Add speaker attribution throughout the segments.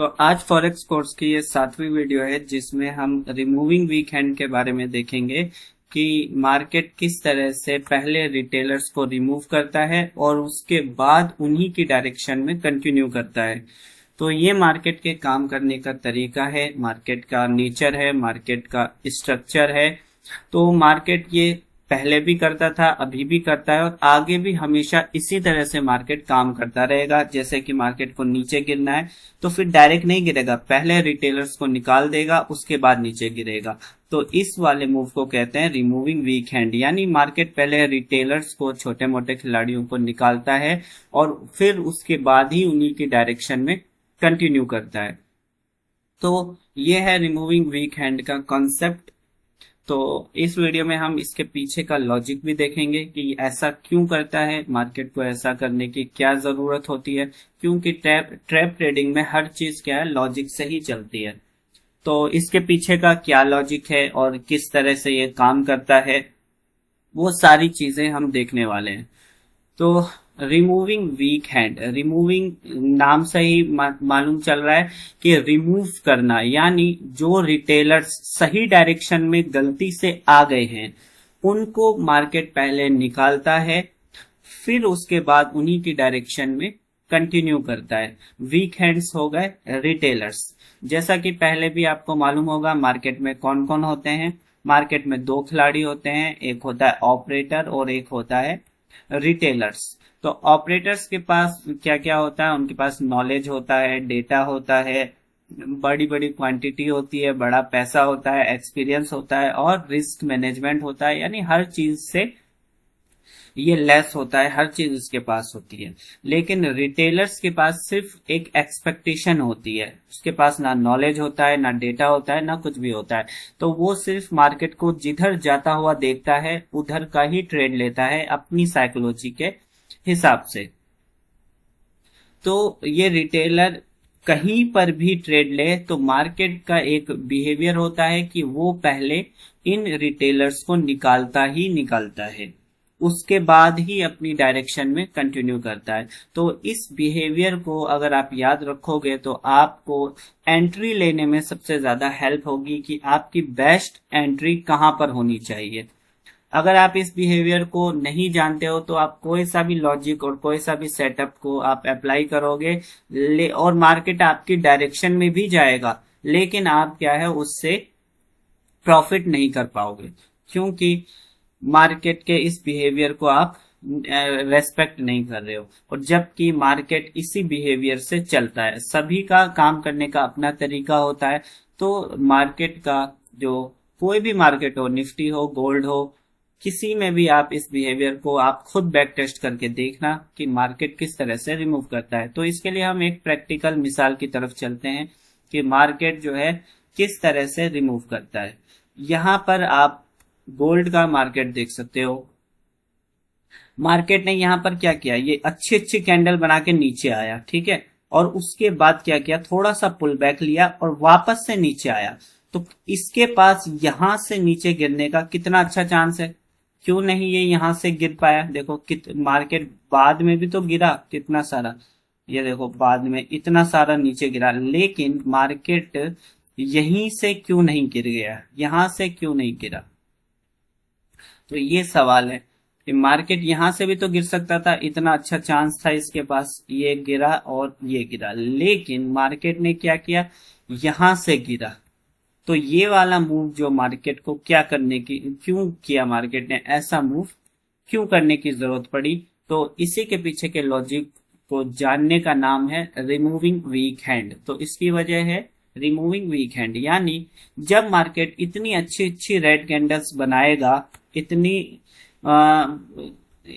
Speaker 1: तो आज forex course की ये 7वीं वीडियो है जिसमें हम रिमूविंग वीक हैंड के बारे में देखेंगे कि मार्केट किस तरह से पहले रिटेलर्स को रिमूव करता है और उसके बाद उन्हीं की डायरेक्शन में कंटिन्यू करता है। तो ये मार्केट के काम करने का तरीका है, मार्केट का नेचर है, मार्केट का स्ट्रक्चर है। तो मार्केट ये पहले भी करता था, अभी भी करता है और आगे भी हमेशा इसी तरह से मार्केट काम करता रहेगा। जैसे कि मार्केट को नीचे गिरना है तो फिर डायरेक्ट नहीं गिरेगा, पहले रिटेलर्स को निकाल देगा, उसके बाद नीचे गिरेगा। तो इस वाले मूव को कहते हैं रिमूविंग वीक हैंड, यानी मार्केट पहले रिटेलर्स को, छोटे मोटे खिलाड़ियों को निकालता है और फिर उसके बाद ही उन्हीं की डायरेक्शन में कंटिन्यू करता है। तो ये है रिमूविंग वीक हैंड का कॉन्सेप्ट। तो इस वीडियो में हम इसके पीछे का लॉजिक भी देखेंगे कि ऐसा क्यों करता है, मार्केट को ऐसा करने की क्या जरूरत होती है, क्योंकि ट्रैप ट्रेडिंग में हर चीज क्या है, लॉजिक से ही चलती है। तो इसके पीछे का क्या लॉजिक है और किस तरह से ये काम करता है, वो सारी चीजें हम देखने वाले हैं। तो रिमूविंग वीक हैंड, रिमूविंग नाम से ही मालूम चल रहा है कि रिमूव करना, यानी जो रिटेलर्स सही डायरेक्शन में गलती से आ गए हैं उनको मार्केट पहले निकालता है, फिर उसके बाद उन्हीं की डायरेक्शन में कंटिन्यू करता है। वीक हैंड्स हो गए रिटेलर्स। जैसा कि पहले भी आपको मालूम होगा मार्केट में कौन कौन होते हैं। मार्केट में दो खिलाड़ी होते हैं, एक होता है ऑपरेटर और एक होता है रिटेलर्स। तो ऑपरेटर्स के पास क्या क्या होता है, उनके पास नॉलेज होता है, डेटा होता है, बड़ी बड़ी क्वांटिटी होती है, बड़ा पैसा होता है, एक्सपीरियंस होता है और रिस्क मैनेजमेंट होता है, यानी हर चीज से ये लेस होता है, हर चीज उसके पास होती है। लेकिन रिटेलर्स के पास सिर्फ एक एक्सपेक्टेशन होती है, उसके पास ना नॉलेज होता है, ना डेटा होता है, ना कुछ भी होता है। तो वो सिर्फ मार्केट को जिधर जाता हुआ देखता है उधर का ही ट्रेड लेता है अपनी साइकोलॉजी के हिसाब से। तो ये रिटेलर कहीं पर भी ट्रेड ले तो मार्केट का एक बिहेवियर होता है कि वो पहले इन रिटेलर्स को निकालता ही निकालता है, उसके बाद ही अपनी डायरेक्शन में कंटिन्यू करता है। तो इस बिहेवियर को अगर आप याद रखोगे तो आपको एंट्री लेने में सबसे ज्यादा हेल्प होगी कि आपकी बेस्ट एंट्री कहां पर होनी चाहिए। अगर आप इस बिहेवियर को नहीं जानते हो तो आप कोई सा भी लॉजिक और कोई सा भी सेटअप को आप अप्लाई करोगे और मार्केट आपकी डायरेक्शन में भी जाएगा, लेकिन आप क्या है उससे प्रॉफिट नहीं कर पाओगे, क्योंकि मार्केट के इस बिहेवियर को आप रेस्पेक्ट नहीं कर रहे हो। और जबकि मार्केट इसी बिहेवियर से चलता है, सभी का काम करने का अपना तरीका होता है। तो मार्केट का जो कोई भी मार्केट हो, निफ्टी हो, गोल्ड हो, किसी में भी आप इस बिहेवियर को आप खुद बैक टेस्ट करके देखना कि मार्केट किस तरह से रिमूव करता है। तो इसके लिए हम एक प्रैक्टिकल मिसाल की तरफ चलते हैं कि मार्केट जो है किस तरह से रिमूव करता है। यहां पर आप गोल्ड का मार्केट देख सकते हो। मार्केट ने यहां पर क्या किया, ये अच्छी अच्छी कैंडल बना के नीचे आया, ठीक है, और उसके बाद क्या किया, थोड़ा सा पुल बैक लिया और वापस से नीचे आया। तो इसके पास यहां से नीचे गिरने का कितना अच्छा चांस है, क्यों नहीं ये यहां से गिर पाया। देखो मार्केट बाद में भी तो गिरा कितना सारा, ये देखो बाद में इतना सारा नीचे गिरा, लेकिन मार्केट यहीं से क्यों नहीं गिर गया, यहां से क्यों नहीं गिरा। तो ये सवाल है कि मार्केट यहां से भी तो गिर सकता था, इतना अच्छा चांस था इसके पास, ये गिरा और ये गिरा, लेकिन मार्केट ने क्या किया, यहां से गिरा। तो ये वाला मूव जो मार्केट को क्या करने की, क्यों किया मार्केट ने ऐसा मूव, क्यों करने की जरूरत पड़ी, तो इसी के पीछे के लॉजिक को जानने का नाम है रिमूविंग वीक हैंड। तो इसकी वजह है रिमूविंग वीक हैंड, यानी जब मार्केट इतनी अच्छी अच्छी रेड कैंडल्स बनाएगा, इतनी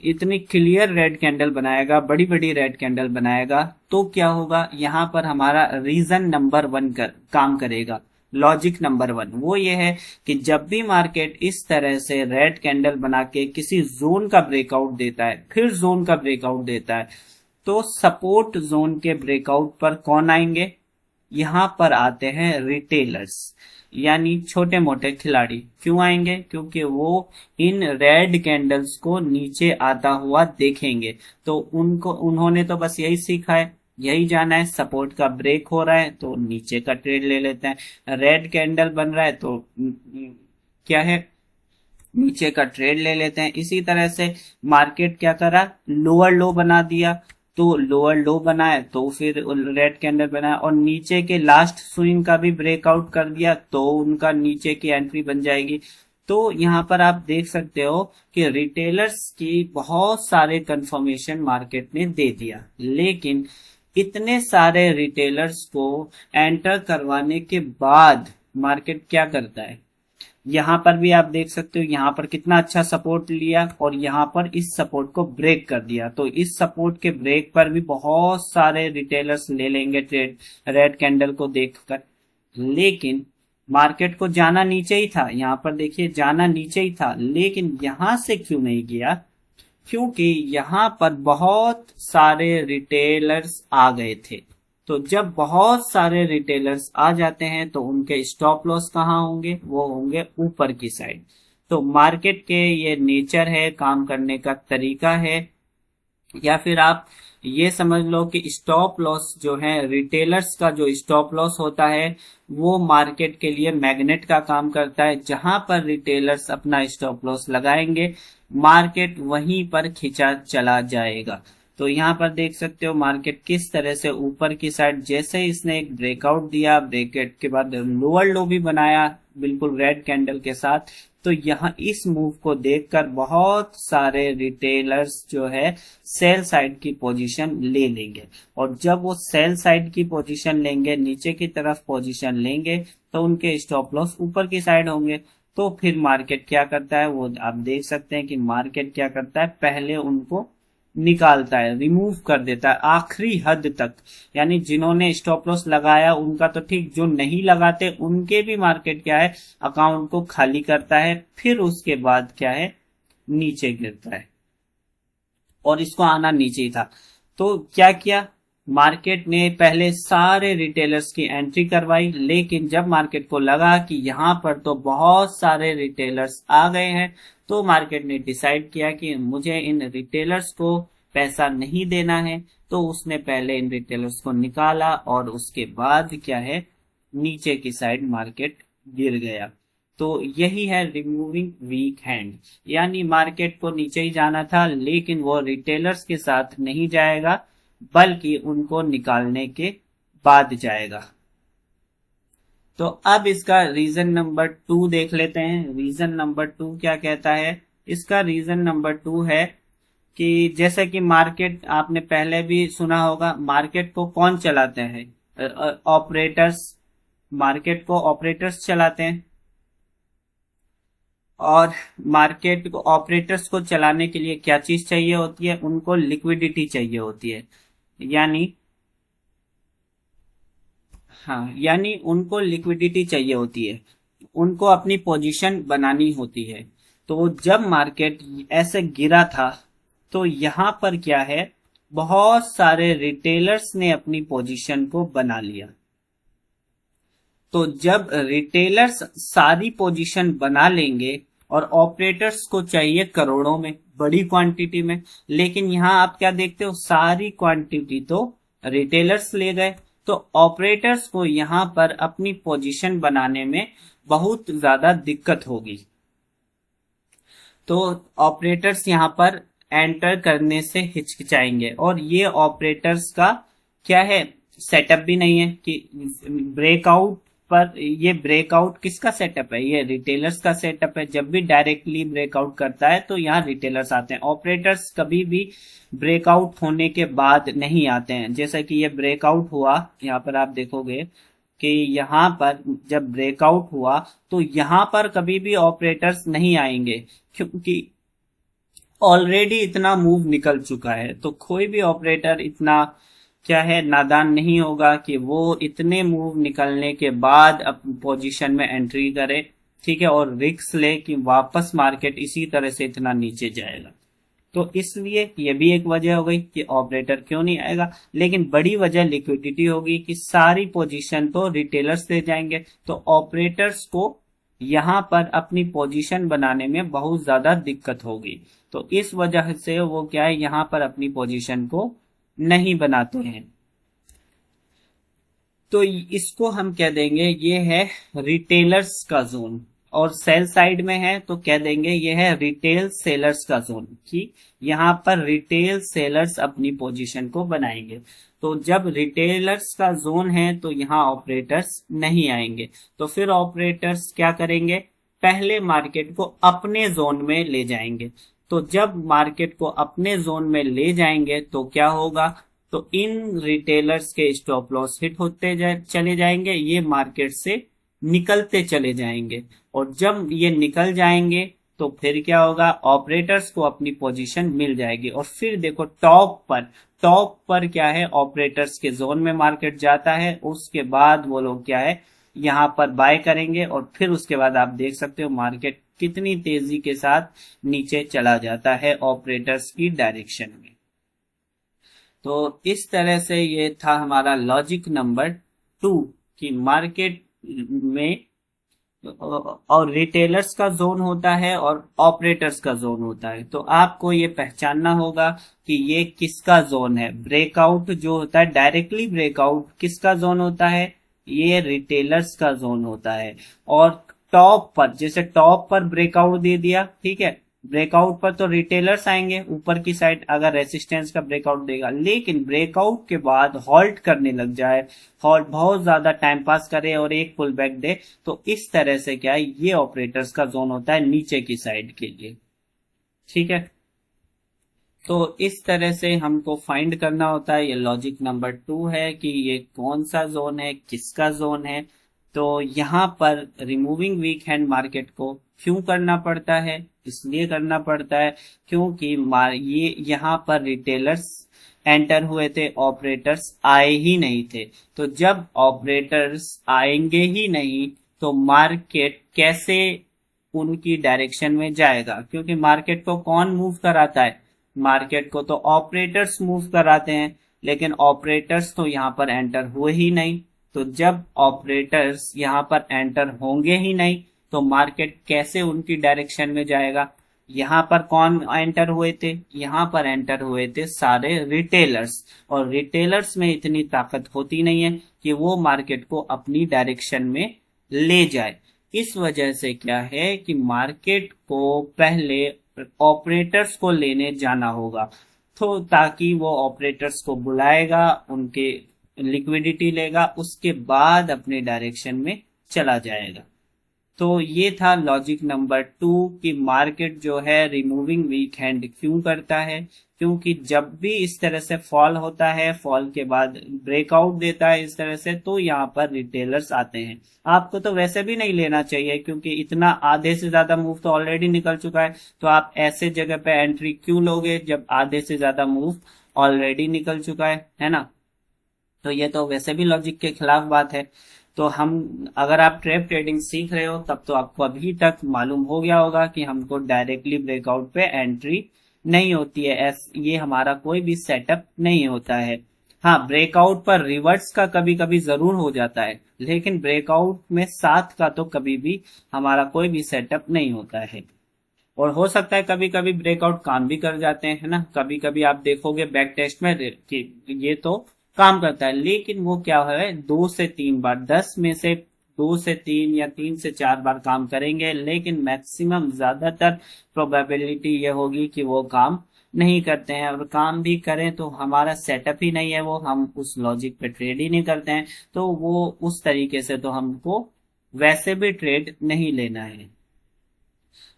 Speaker 1: इतनी क्लियर रेड कैंडल बनाएगा, बड़ी बड़ी रेड कैंडल बनाएगा, तो क्या होगा, यहां पर हमारा रीजन नंबर 1 काम करेगा। लॉजिक नंबर 1 वो ये है कि जब भी मार्केट इस तरह से रेड कैंडल बना के किसी जोन का ब्रेकआउट देता है, फिर जोन का ब्रेकआउट देता है, तो सपोर्ट जोन के ब्रेकआउट पर कौन आएंगे, यहां पर आते हैं रिटेलर्स, यानी छोटे मोटे खिलाड़ी। क्यों आएंगे, क्योंकि वो इन रेड कैंडल्स को नीचे आता हुआ देखेंगे। तो उन्होंने तो बस यही सीखा है यही जाना है। सपोर्ट का ब्रेक हो रहा है तो नीचे का ट्रेड ले लेते हैं। रेड कैंडल बन रहा है तो क्या है, नीचे का ट्रेड ले लेते हैं। इसी तरह से मार्केट क्या करा, लोअर लो बना दिया, तो लोअर लो बनाए तो फिर रेड कैंडल बनाया और नीचे के लास्ट स्विंग का भी ब्रेकआउट कर दिया तो उनका नीचे की एंट्री बन जाएगी। तो यहाँ पर आप देख सकते हो कि रिटेलर्स की बहुत सारे कंफर्मेशन मार्केट ने दे दिया, लेकिन इतने सारे रिटेलर्स को एंटर करवाने के बाद मार्केट क्या करता है। यहाँ पर भी आप देख सकते हो, यहाँ पर कितना अच्छा सपोर्ट लिया और यहाँ पर इस सपोर्ट को ब्रेक कर दिया। तो इस सपोर्ट के ब्रेक पर भी बहुत सारे रिटेलर्स ले लेंगे ट्रेड रेड कैंडल को देखकर, लेकिन मार्केट को जाना नीचे ही था। यहाँ पर देखिए जाना नीचे ही था, लेकिन यहाँ से क्यों नहीं गया, क्योंकि यहाँ पर बहुत सारे रिटेलर्स आ गए थे। तो जब बहुत सारे रिटेलर्स आ जाते हैं तो उनके स्टॉप लॉस कहाँ होंगे, वो होंगे ऊपर की साइड। तो मार्केट के ये नेचर है, काम करने का तरीका है, या फिर आप ये समझ लो कि स्टॉप लॉस जो है, रिटेलर्स का जो स्टॉप लॉस होता है वो मार्केट के लिए मैग्नेट का काम करता है। जहां पर रिटेलर्स अपना स्टॉप लॉस लगाएंगे मार्केट वहीं पर खिंचा चला जाएगा। तो यहाँ पर देख सकते हो मार्केट किस तरह से ऊपर की साइड, जैसे ही इसने एक ब्रेकआउट दिया, ब्रेकआउट के बाद लोअर लो भी बनाया बिल्कुल रेड कैंडल के साथ। तो यहाँ इस मूव को देखकर बहुत सारे रिटेलर्स जो है सेल साइड की पोजीशन ले लेंगे, और जब वो सेल साइड की पोजीशन लेंगे, नीचे की तरफ पोजीशन लेंगे, तो उनके स्टॉप लॉस ऊपर की साइड होंगे। तो फिर मार्केट क्या करता है, वो आप देख सकते हैं कि मार्केट क्या करता है, पहले उनको निकालता है, रिमूव कर देता है आखिरी हद तक। यानी जिन्होंने स्टॉप लॉस लगाया उनका तो ठीक, जो नहीं लगाते उनके भी मार्केट क्या है, अकाउंट को खाली करता है। फिर उसके बाद क्या है, नीचे गिरता है, और इसको आना नीचे ही था। तो क्या किया, मार्केट ने पहले सारे रिटेलर्स की एंट्री करवाई, लेकिन जब मार्केट को लगा कि यहाँ पर तो बहुत सारे रिटेलर्स आ गए हैं, तो मार्केट ने डिसाइड किया कि मुझे इन रिटेलर्स को पैसा नहीं देना है। तो उसने पहले इन रिटेलर्स को निकाला और उसके बाद क्या है, नीचे की साइड मार्केट गिर गया। तो यही है रिमूविंग वीक हैंड, यानी मार्केट को नीचे ही जाना था, लेकिन वो रिटेलर्स के साथ नहीं जाएगा बल्कि उनको निकालने के बाद जाएगा। तो अब इसका रीजन नंबर 2 देख लेते हैं। रीजन नंबर 2 क्या कहता है, इसका रीजन नंबर 2 है कि जैसे कि मार्केट आपने पहले भी सुना होगा, मार्केट को कौन चलाते हैं, ऑपरेटर्स। मार्केट को ऑपरेटर्स चलाते हैं, और मार्केट को ऑपरेटर्स को चलाने के लिए क्या चीज चाहिए होती है, उनको लिक्विडिटी चाहिए होती है। यानी हाँ, यानी उनको लिक्विडिटी चाहिए होती है, उनको अपनी पोजीशन बनानी होती है। तो जब मार्केट ऐसे गिरा था तो यहां पर क्या है, बहुत सारे रिटेलर्स ने अपनी पोजीशन को बना लिया। तो जब रिटेलर्स सारी पोजीशन बना लेंगे, और ऑपरेटर्स को चाहिए करोड़ों में, बड़ी क्वांटिटी में, लेकिन यहां आप क्या देखते हो, सारी क्वांटिटी तो रिटेलर्स ले गए। तो ऑपरेटर्स को यहां पर अपनी पोजीशन बनाने में बहुत ज्यादा दिक्कत होगी। तो ऑपरेटर्स यहां पर एंटर करने से हिचकिचाएंगे, और ये ऑपरेटर्स का क्या है, सेटअप भी नहीं है कि ब्रेकआउट पर, ये ब्रेकआउट किसका सेटअप है, ये रिटेलर्स का सेटअप है। जब भी डायरेक्टली ब्रेकआउट करता है तो यहाँ रिटेलर्स आते हैं, ऑपरेटर्स कभी भी ब्रेकआउट होने के बाद नहीं आते हैं। जैसा कि ये ब्रेकआउट हुआ, यहाँ पर आप देखोगे कि यहाँ पर जब ब्रेकआउट हुआ तो यहाँ पर कभी भी ऑपरेटर्स नहीं आएंगे, क्योंकि ऑलरेडी इतना मूव निकल चुका है। तो कोई भी ऑपरेटर इतना क्या है, नादान नहीं होगा कि वो इतने मूव निकलने के बाद अपनी पोजीशन में एंट्री करे, ठीक है, और रिस्क ले कि वापस मार्केट इसी तरह से इतना नीचे जाएगा। तो इसलिए ये भी एक वजह हो गई कि ऑपरेटर क्यों नहीं आएगा। लेकिन बड़ी वजह लिक्विडिटी होगी कि सारी पोजीशन तो रिटेलर्स ले जाएंगे, तो ऑपरेटर्स को यहां पर अपनी पोजीशन बनाने में बहुत ज्यादा दिक्कत होगी। तो इस वजह से वो क्या है, यहां पर अपनी पोजीशन को नहीं बनाते हैं। तो इसको हम कह देंगे ये है रिटेलर्स का जोन, और सेल साइड में है तो कह देंगे ये है रिटेल सेलर्स का जोन, कि यहाँ पर रिटेल सेलर्स अपनी पोजीशन को बनाएंगे। तो जब रिटेलर्स का जोन है तो यहाँ ऑपरेटर्स नहीं आएंगे, तो फिर ऑपरेटर्स क्या करेंगे, पहले मार्केट को अपने जोन में ले जाएंगे। तो जब मार्केट को अपने जोन में ले जाएंगे तो क्या होगा, तो इन रिटेलर्स के स्टॉप लॉस हिट होते चले जाएंगे, ये मार्केट से निकलते चले जाएंगे, और जब ये निकल जाएंगे तो फिर क्या होगा, ऑपरेटर्स को अपनी पोजीशन मिल जाएगी। और फिर देखो टॉप पर क्या है, ऑपरेटर्स के जोन में मार्केट जाता है, उसके बाद वो लोग क्या है यहाँ पर बाय करेंगे, और फिर उसके बाद आप देख सकते हो मार्केट कितनी तेजी के साथ नीचे चला जाता है ऑपरेटर्स की डायरेक्शन में। तो इस तरह से ये था हमारा लॉजिक नंबर 2 कि मार्केट में और रिटेलर्स का जोन होता है और ऑपरेटर्स का जोन होता है। तो आपको ये पहचानना होगा कि ये किसका जोन है। ब्रेकआउट जो होता है, डायरेक्टली ब्रेकआउट किसका जोन होता है, ये रिटेलर्स का जोन होता है। और टॉप पर, जैसे टॉप पर ब्रेकआउट दे दिया, ठीक है, ब्रेकआउट पर तो रिटेलर्स आएंगे ऊपर की साइड अगर रेसिस्टेंस का ब्रेकआउट देगा, लेकिन ब्रेकआउट के बाद हॉल्ट करने लग जाए, हॉल्ट बहुत ज्यादा टाइम पास करे और एक पुल बैक दे, तो इस तरह से क्या है, ये ऑपरेटर्स का जोन होता है नीचे की साइड के लिए। ठीक है, तो इस तरह से हमको फाइंड करना होता है। ये लॉजिक नंबर 2 है कि ये कौन सा जोन है, किसका जोन है। तो यहाँ पर रिमूविंग वीक हैंड मार्केट को क्यों करना पड़ता है, इसलिए करना पड़ता है क्योंकि ये यहाँ पर रिटेलर्स एंटर हुए थे, ऑपरेटर्स आए ही नहीं थे। तो जब ऑपरेटर्स आएंगे ही नहीं तो मार्केट कैसे उनकी डायरेक्शन में जाएगा, क्योंकि मार्केट को कौन मूव कराता है, मार्केट को तो ऑपरेटर्स मूव कराते हैं, लेकिन ऑपरेटर्स तो यहाँ पर एंटर हुए ही नहीं। तो जब ऑपरेटर्स यहाँ पर एंटर होंगे ही नहीं तो मार्केट कैसे उनकी डायरेक्शन में जाएगा। यहाँ पर कौन एंटर हुए थे, यहाँ पर एंटर हुए थे सारे रिटेलर्स, और रिटेलर्स में इतनी ताकत होती नहीं है कि वो मार्केट को अपनी डायरेक्शन में ले जाए। इस वजह से क्या है कि मार्केट को पहले ऑपरेटर्स को लेने जाना होगा, तो ताकि वो ऑपरेटर्स को बुलाएगा, उनके लिक्विडिटी लेगा, उसके बाद अपने डायरेक्शन में चला जाएगा। तो ये था लॉजिक नंबर 2 कि मार्केट जो है रिमूविंग वीक हैंड क्यों करता है, क्योंकि जब भी इस तरह से फॉल होता है, फॉल के बाद ब्रेकआउट देता है इस तरह से, तो यहाँ पर रिटेलर्स आते हैं। आपको तो वैसे भी नहीं लेना चाहिए क्योंकि इतना आधे से ज्यादा मूव तो ऑलरेडी निकल चुका है, तो आप ऐसे जगह पे एंट्री क्यों लोगे जब आधे से ज्यादा मूव ऑलरेडी निकल चुका है ना। तो ये तो वैसे भी लॉजिक के खिलाफ बात है। तो हम, अगर आप ट्रेप ट्रेडिंग सीख रहे हो तब तो आपको अभी तक मालूम हो गया होगा कि हमको डायरेक्टली ब्रेकआउट पे एंट्री नहीं होती है, ये हमारा कोई भी सेटअप नहीं होता है। हाँ, ब्रेकआउट पर रिवर्स का कभी कभी जरूर हो जाता है, लेकिन ब्रेकआउट में साथ का तो कभी भी हमारा कोई भी सेटअप नहीं होता है। और हो सकता है कभी कभी ब्रेकआउट काम भी कर जाते हैं ना, कभी कभी आप देखोगे बैक टेस्ट में कि ये तो काम करता है, लेकिन वो क्या है 2 से 3 बार, 10 में से 2 से 3 या 3 से 4 बार काम करेंगे, लेकिन मैक्सिमम ज्यादातर प्रोबेबिलिटी ये होगी कि वो काम नहीं करते हैं, और काम भी करें तो हमारा सेटअप ही नहीं है, वो हम उस लॉजिक पे ट्रेड ही नहीं करते हैं, तो वो उस तरीके से तो हमको वैसे भी ट्रेड नहीं लेना है।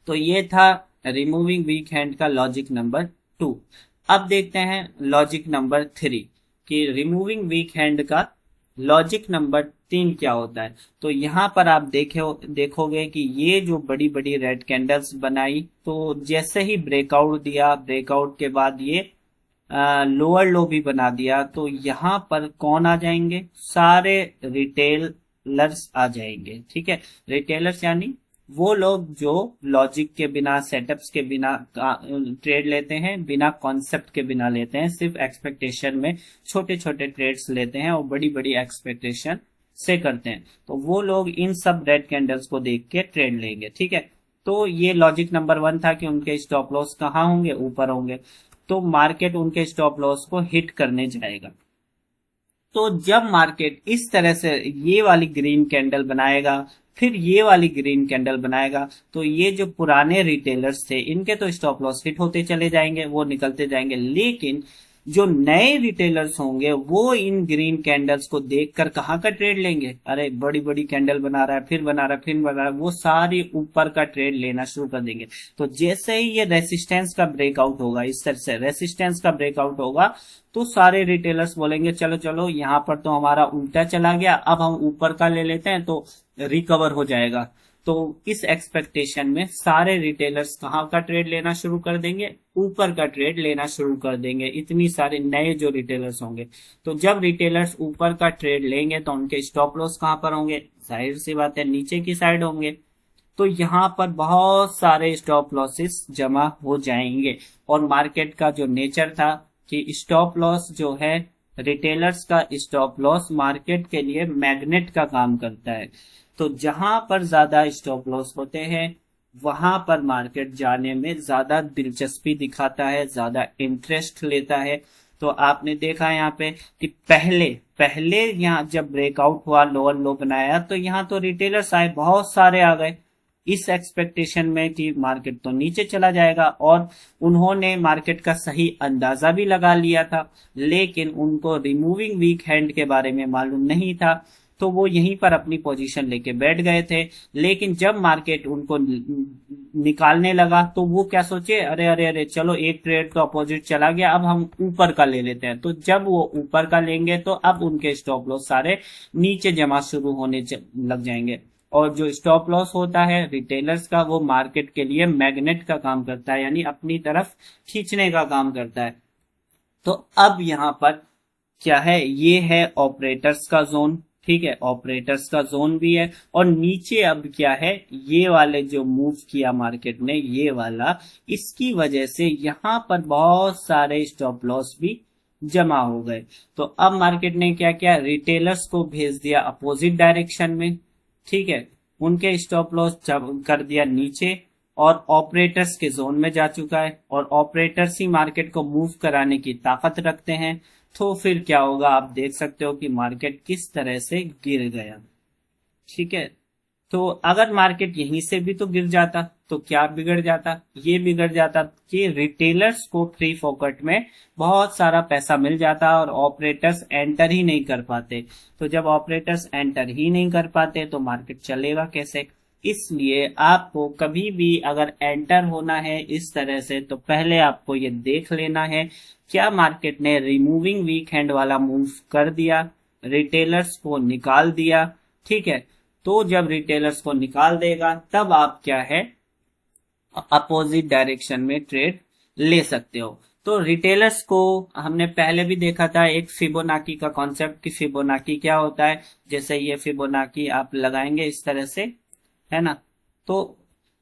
Speaker 1: तो ये था रिमूविंग वीक हैंड का लॉजिक नंबर 2। अब देखते हैं लॉजिक नंबर 3 कि रिमूविंग वीक हैंड का लॉजिक नंबर 3 क्या होता है। तो यहाँ पर आप देखोगे कि ये जो बड़ी बड़ी रेड कैंडल्स बनाई, तो जैसे ही ब्रेकआउट दिया, ब्रेकआउट के बाद ये लोअर लो भी बना दिया, तो यहाँ पर कौन आ जाएंगे, सारे रिटेलर्स आ जाएंगे। ठीक है, रिटेलर्स यानी वो लोग जो लॉजिक के बिना, सेटअप्स के बिना ट्रेड लेते हैं, बिना कॉन्सेप्ट के बिना लेते हैं, सिर्फ एक्सपेक्टेशन में छोटे छोटे ट्रेड्स लेते हैं और बड़ी बड़ी एक्सपेक्टेशन से करते हैं, तो वो लोग इन सब रेड कैंडल्स को देख के ट्रेड लेंगे। ठीक है, तो ये लॉजिक नंबर 1 था कि उनके स्टॉप लॉस कहाँ होंगे, ऊपर होंगे, तो मार्केट उनके स्टॉप लॉस को हिट करने जाएगा। तो जब मार्केट इस तरह से ये वाली ग्रीन कैंडल बनाएगा, फिर ये वाली ग्रीन कैंडल बनाएगा, तो ये जो पुराने रिटेलर्स थे इनके तो स्टॉप लॉस हिट होते चले जाएंगे, वो निकलते जाएंगे। लेकिन जो नए रिटेलर्स होंगे वो इन ग्रीन कैंडल्स को देखकर कहाँ का ट्रेड लेंगे? अरे बड़ी बड़ी कैंडल बना रहा है, फिर बना रहा है, फिर बना रहा है, वो सारी ऊपर का ट्रेड लेना शुरू कर देंगे। तो जैसे ही ये रेसिस्टेंस का ब्रेकआउट होगा, इस तरह से रेसिस्टेंस का ब्रेकआउट होगा, तो सारे रिटेलर्स बोलेंगे चलो चलो यहाँ पर तो हमारा उल्टा चला गया, अब हम ऊपर का ले लेते हैं तो रिकवर हो जाएगा। तो इस एक्सपेक्टेशन में सारे रिटेलर्स कहाँ का ट्रेड लेना शुरू कर देंगे? ऊपर का ट्रेड लेना शुरू कर देंगे, इतनी सारे नए जो रिटेलर्स होंगे। तो जब रिटेलर्स ऊपर का ट्रेड लेंगे तो उनके स्टॉप लॉस कहाँ पर होंगे? जाहिर सी बात है नीचे की साइड होंगे। तो यहाँ पर बहुत सारे स्टॉप लॉसेस जमा हो जाएंगे। और मार्केट का जो नेचर था कि स्टॉप लॉस जो है, रिटेलर्स का स्टॉप लॉस मार्केट के लिए मैग्नेट का काम करता है। तो जहां पर ज्यादा स्टॉप लॉस होते हैं वहां पर मार्केट जाने में ज्यादा दिलचस्पी दिखाता है, ज्यादा इंटरेस्ट लेता है। तो आपने देखा यहाँ पे कि पहले पहले यहाँ जब ब्रेकआउट हुआ, लोअर लो बनाया, तो यहाँ तो रिटेलर्स आए, बहुत सारे आ गए इस एक्सपेक्टेशन में कि मार्केट तो नीचे चला जाएगा। और उन्होंने मार्केट का सही अंदाजा भी लगा लिया था, लेकिन उनको रिमूविंग वीक हैंड के बारे में मालूम नहीं था, तो वो यहीं पर अपनी पोजीशन लेके बैठ गए थे। लेकिन जब मार्केट उनको निकालने लगा तो वो क्या सोचे, अरे अरे अरे चलो एक ट्रेड तो अपोजिट चला गया, अब हम ऊपर का ले लेते हैं। तो जब वो ऊपर का लेंगे तो अब उनके स्टॉप लॉस सारे नीचे जमा शुरू होने लग जाएंगे। और जो स्टॉप लॉस होता है रिटेलर्स का, वो मार्केट के लिए मैग्नेट का काम करता है, यानी अपनी तरफ खींचने का काम करता है। तो अब यहाँ पर क्या है, ये है ऑपरेटर्स का जोन, ठीक है, ऑपरेटर्स का जोन भी है। और नीचे अब क्या है, ये वाले जो मूव किया मार्केट ने, ये वाला, इसकी वजह से यहाँ पर बहुत सारे स्टॉप लॉस भी जमा हो गए। तो अब मार्केट ने क्या किया, रिटेलर्स को भेज दिया अपोजिट डायरेक्शन में, ठीक है, उनके स्टॉप लॉस कर दिया नीचे और ऑपरेटर्स के जोन में जा चुका है। और ऑपरेटर्स ही मार्केट को मूव कराने की ताकत रखते हैं। तो फिर क्या होगा, आप देख सकते हो कि मार्केट किस तरह से गिर गया, ठीक है। तो अगर मार्केट यहीं से भी तो गिर जाता तो क्या बिगड़ जाता, ये बिगड़ जाता कि रिटेलर्स को फ्री फोकट में बहुत सारा पैसा मिल जाता और ऑपरेटर्स एंटर ही नहीं कर पाते। तो जब ऑपरेटर्स एंटर ही नहीं कर पाते तो मार्केट चलेगा कैसे? इसलिए आपको कभी भी अगर एंटर होना है इस तरह से, तो पहले आपको ये देख लेना है क्या मार्केट ने रिमूविंग वीक हैंड वाला मूव कर दिया, रिटेलर्स को निकाल दिया, ठीक है। तो जब रिटेलर्स को निकाल देगा तब आप क्या है, अपोजिट डायरेक्शन में ट्रेड ले सकते हो। तो रिटेलर्स को हमने पहले भी देखा था, एक फिबोनाकी का कॉन्सेप्ट कि फिबोनाकी क्या होता है। जैसे ये फिबोनाकी आप लगाएंगे इस तरह से, है ना, तो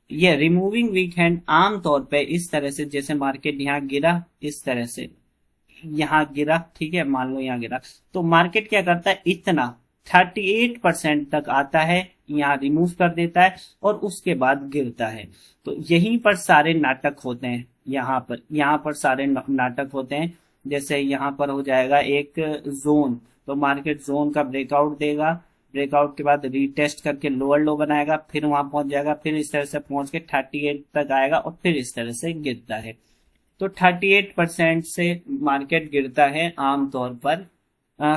Speaker 1: ये रिमूविंग वीक हैंड आमतौर पे इस तरह से, जैसे मार्केट यहाँ गिरा, इस तरह से यहाँ गिरा, ठीक है, मान लो यहाँ गिरा, तो मार्केट क्या करता है, इतना 38% तक आता है, यहाँ रिमूव कर देता है और उसके बाद गिरता है। तो यहीं पर सारे नाटक होते हैं, यहाँ पर सारे नाटक होते हैं। जैसे यहाँ पर हो जाएगा एक जोन, तो मार्केट जोन का ब्रेकआउट देगा, ब्रेकआउट के बाद रीटेस्ट करके लोअर लो बनाएगा, फिर वहां पहुंच जाएगा, फिर इस तरह से पहुंच के 38 तक आएगा और फिर इस तरह से गिरता है। तो 38% से मार्केट गिरता है आमतौर पर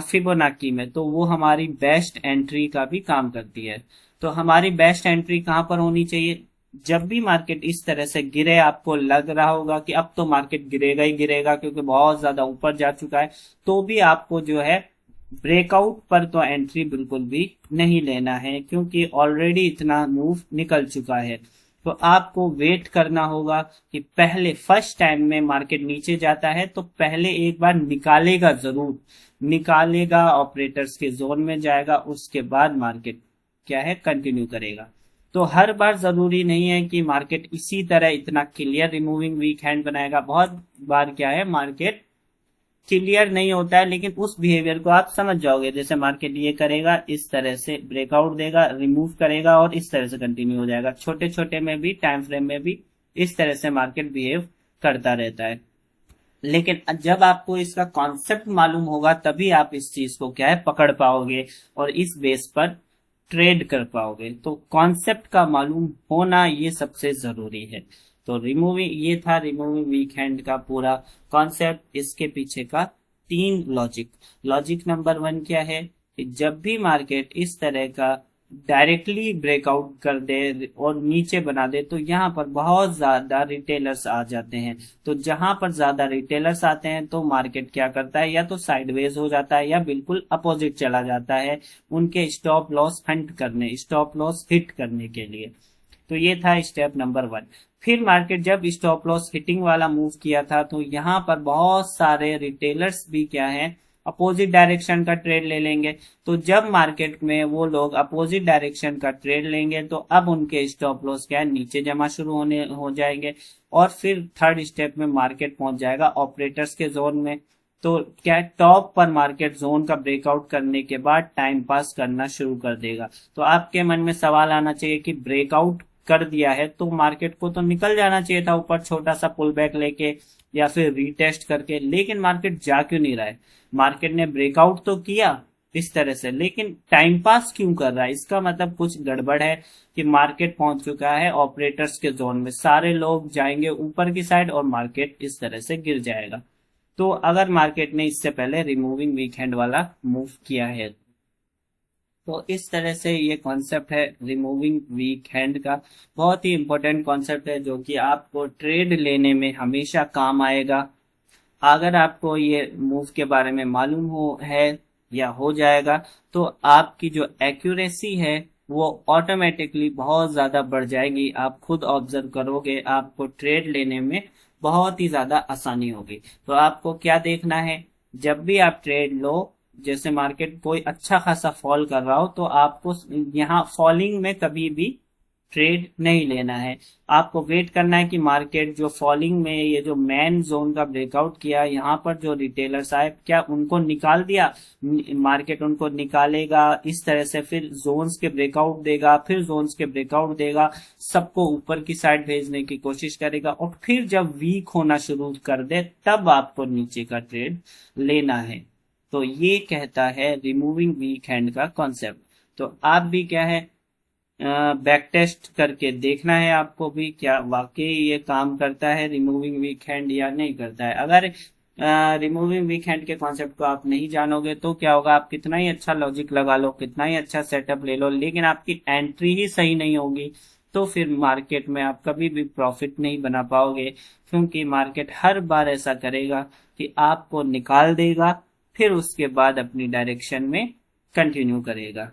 Speaker 1: फिबोनाकी में। तो वो हमारी बेस्ट एंट्री का भी काम करती है। तो हमारी बेस्ट एंट्री कहां पर होनी चाहिए, जब भी मार्केट इस तरह से गिरे, आपको लग रहा होगा कि अब तो मार्केट गिरेगा ही गिरेगा क्योंकि बहुत ज्यादा ऊपर जा चुका है, तो भी आपको जो है ब्रेकआउट पर तो एंट्री बिल्कुल भी नहीं लेना है, क्योंकि ऑलरेडी इतना मूव निकल चुका है। तो आपको वेट करना होगा कि पहले फर्स्ट टाइम में मार्केट नीचे जाता है तो पहले एक बार निकालेगा, जरूर निकालेगा, ऑपरेटर्स के जोन में जाएगा, उसके बाद मार्केट क्या है, कंटिन्यू करेगा। तो हर बार जरूरी नहीं है कि मार्केट इसी तरह इतना क्लियर रिमूविंग वीक हैंड बनाएगा। बहुत बार क्या है, मार्केट क्लियर नहीं होता है, लेकिन उस बिहेवियर को आप समझ जाओगे। जैसे मार्केट ये करेगा, इस तरह से ब्रेकआउट देगा, रिमूव करेगा और इस तरह से कंटिन्यू हो जाएगा। छोटे छोटे में भी, टाइम फ्रेम में भी इस तरह से मार्केट बिहेव करता रहता है। लेकिन जब आपको इसका कॉन्सेप्ट मालूम होगा तभी आप इस चीज को क्या है पकड़ पाओगे और इस बेस पर ट्रेड कर पाओगे। तो कॉन्सेप्ट का मालूम होना ये सबसे जरूरी है। तो रिमूविंग ये था रिमूविंग वीक हैंड का पूरा कॉन्सेप्ट, इसके पीछे का 3 लॉजिक। लॉजिक नंबर 1 क्या है कि जब भी मार्केट इस तरह का डायरेक्टली ब्रेकआउट कर दे और नीचे बना दे तो यहाँ पर बहुत ज्यादा रिटेलर्स आ जाते हैं। तो जहां पर ज्यादा रिटेलर्स आते हैं तो मार्केट क्या करता है, या तो साइडवेज हो जाता है या बिल्कुल अपोजिट चला जाता है उनके स्टॉप लॉस हंट करने, स्टॉप लॉस हिट करने के लिए। तो ये था स्टेप नंबर 1। फिर मार्केट जब स्टॉप लॉस हिटिंग वाला मूव किया था तो यहाँ पर बहुत सारे रिटेलर्स भी क्या है अपोजिट डायरेक्शन का ट्रेड ले लेंगे। तो जब मार्केट में वो लोग अपोजिट डायरेक्शन का ट्रेड लेंगे तो अब उनके स्टॉप लॉस क्या है नीचे जमा शुरू होने हो जाएंगे। और फिर थर्ड स्टेप में मार्केट पहुंच जाएगा ऑपरेटर्स के जोन में। तो क्या टॉप पर मार्केट जोन का ब्रेकआउट करने के बाद टाइम पास करना शुरू कर देगा। तो आपके मन में सवाल आना चाहिए कि ब्रेकआउट कर दिया है तो मार्केट को तो निकल जाना चाहिए था ऊपर छोटा सा पुल बैक लेके या फिर रीटेस्ट करके, लेकिन मार्केट जा क्यों नहीं रहा है। मार्केट ने ब्रेकआउट तो किया इस तरह से, लेकिन टाइम पास क्यों कर रहा है, इसका मतलब कुछ गड़बड़ है कि मार्केट पहुंच चुका है ऑपरेटर्स के जोन में, सारे लोग जाएंगे ऊपर की साइड और मार्केट इस तरह से गिर जाएगा। तो अगर मार्केट ने इससे पहले रिमूविंग वीक हैंड वाला मूव किया है तो इस तरह से ये कॉन्सेप्ट है रिमूविंग वीक हैंड का। बहुत ही इंपॉर्टेंट कॉन्सेप्ट है जो कि आपको ट्रेड लेने में हमेशा काम आएगा। अगर आपको ये मूव के बारे में मालूम हो है या हो जाएगा तो आपकी जो एक्यूरेसी है वो ऑटोमेटिकली बहुत ज्यादा बढ़ जाएगी। आप खुद ऑब्जर्व करोगे आपको ट्रेड लेने में बहुत ही ज्यादा आसानी होगी। तो आपको क्या देखना है, जब भी आप ट्रेड लो, जैसे मार्केट कोई अच्छा खासा फॉल कर रहा हो तो आपको यहाँ फॉलिंग में कभी भी ट्रेड नहीं लेना है। आपको वेट करना है कि मार्केट जो फॉलिंग में ये जो मैन जोन का ब्रेकआउट किया यहाँ पर जो रिटेलर्स आए क्या उनको निकाल दिया, मार्केट उनको निकालेगा इस तरह से, फिर जोन्स के ब्रेकआउट देगा, फिर जोन्स के ब्रेकआउट देगा, सबको ऊपर की साइड भेजने की कोशिश करेगा और फिर जब वीक होना शुरू कर दे तब आपको नीचे का ट्रेड लेना है। तो ये कहता है रिमूविंग वीक हैंड का कॉन्सेप्ट। तो आप भी क्या है बैक टेस्ट करके देखना है आपको भी क्या वाकई ये काम करता है रिमूविंग वीक हैंड या नहीं करता है। अगर रिमूविंग वीक हैंड के कॉन्सेप्ट को आप नहीं जानोगे तो क्या होगा, आप कितना ही अच्छा लॉजिक लगा लो, कितना ही अच्छा सेटअप ले लो, लेकिन आपकी एंट्री ही सही नहीं होगी तो फिर मार्केट में आप कभी भी प्रॉफिट नहीं बना पाओगे। क्योंकि मार्केट हर बार ऐसा करेगा कि आपको निकाल देगा फिर उसके बाद अपनी डायरेक्शन में कंटिन्यू करेगा।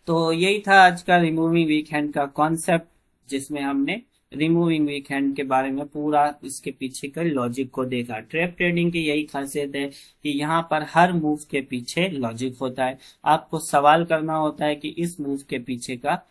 Speaker 1: तो यही था आज का रिमूविंग वीक हैंड का कॉन्सेप्ट, जिसमें हमने रिमूविंग वीक हैंड के बारे में पूरा इसके पीछे का लॉजिक को देखा। ट्रैप ट्रेडिंग की यही खासियत है कि यहाँ पर हर मूव के पीछे लॉजिक होता है। आपको सवाल करना होता है कि इस मूव के पीछे का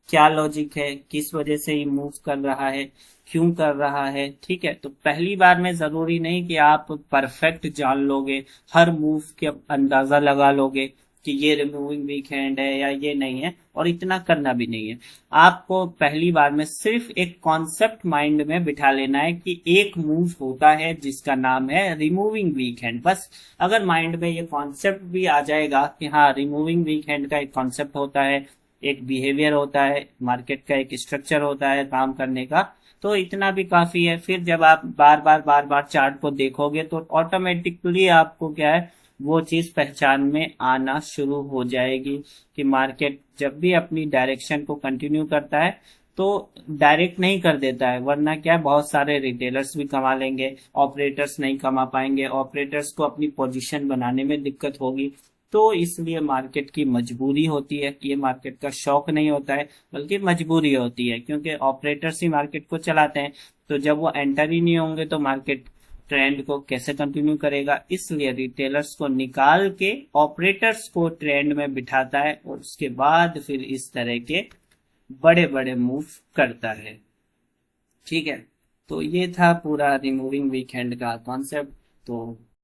Speaker 1: क्या लॉजिक है, किस वजह से ये मूव कर रहा है, क्यों कर रहा है। ठीक है, तो पहली बार में जरूरी नहीं कि आप परफेक्ट जान लोगे, हर मूव के अंदाजा लगा लोगे कि ये रिमूविंग वीक हैंड है या ये नहीं है, और इतना करना भी नहीं है। आपको पहली बार में सिर्फ एक कॉन्सेप्ट माइंड में बिठा लेना है कि एक मूव होता है जिसका नाम है रिमूविंग वीक हैंड। बस अगर माइंड में ये कॉन्सेप्ट भी आ जाएगा कि हाँ रिमूविंग वीक हैंड का एक कॉन्सेप्ट होता है, एक बिहेवियर होता है, मार्केट का एक स्ट्रक्चर होता है काम करने का, तो इतना भी काफी है। फिर जब आप बार बार चार्ट को देखोगे तो ऑटोमेटिकली आपको क्या है वो चीज पहचान में आना शुरू हो जाएगी कि मार्केट जब भी अपनी डायरेक्शन को कंटिन्यू करता है तो डायरेक्ट नहीं कर देता है, वरना क्या है बहुत सारे रिटेलर्स भी कमा लेंगे, ऑपरेटर्स नहीं कमा पाएंगे, ऑपरेटर्स को अपनी पोजीशन बनाने में दिक्कत होगी। तो इसलिए मार्केट की मजबूरी होती है, ये मार्केट का शौक नहीं होता है बल्कि मजबूरी होती है, क्योंकि ऑपरेटर्स ही मार्केट को चलाते हैं। तो जब वो एंटर ही नहीं होंगे तो मार्केट ट्रेंड को कैसे कंटिन्यू करेगा। इसलिए रिटेलर्स को निकाल के ऑपरेटर्स को ट्रेंड में बिठाता है और उसके बाद फिर इस तरह के बड़े बड़े मूव करता है। ठीक है, तो ये था पूरा रिमूविंग वीक हैंड का कॉन्सेप्ट। तो